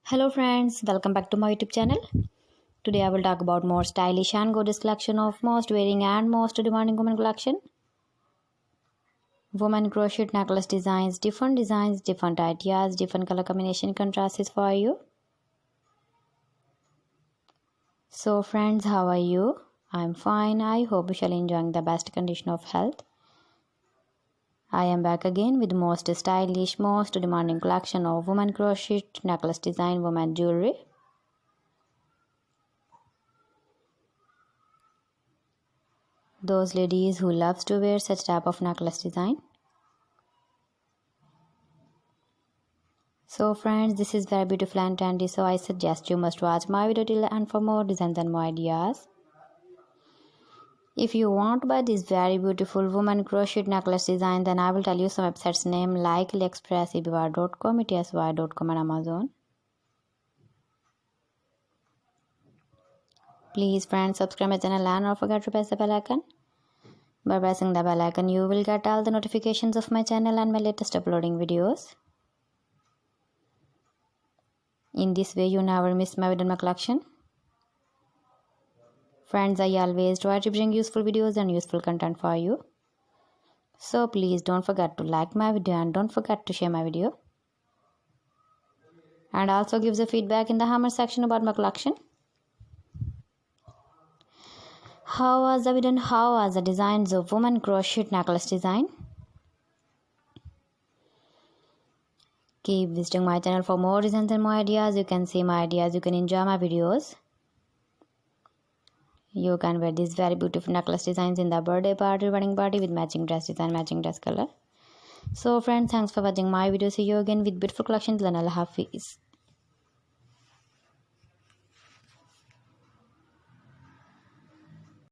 Hello friends, welcome back to my YouTube channel. Today I will talk about more stylish and gorgeous collection of most wearing and most demanding women collection. Women crochet necklace designs, different ideas, different color combination contrasts for you. So friends, how are you? I'm fine. I hope you shall enjoying the best condition of health. I am back again with most stylish, most demanding collection of women crochet necklace design, women jewelry. Those ladies who loves to wear such type of necklace design. So friends, this is very beautiful and trendy, so I suggest you must watch my video till the end for more designs and more ideas. If you want to buy this very beautiful woman crochet necklace design, then I will tell you some websites name like AliExpress, eBay.com, etsy.com and Amazon. Please friends, subscribe my channel and don't forget to press the bell icon. By pressing the bell icon, you will get all the notifications of my channel and my latest uploading videos. In this way, you never miss my video and my collection. Friends, I always try to bring useful videos and useful content for you. So please don't forget to like my video and don't forget to share my video. And also give the feedback in the comment section about my collection. How was the video and how was the designs of woman crochet necklace design? Keep visiting my channel for more designs and more ideas. You can see my ideas, you can enjoy my videos. You can wear these very beautiful necklace designs in the birthday party, wedding party with matching dress design, matching dress color. So friends, thanks for watching my video. See you again with beautiful collections. Allah Hafiz.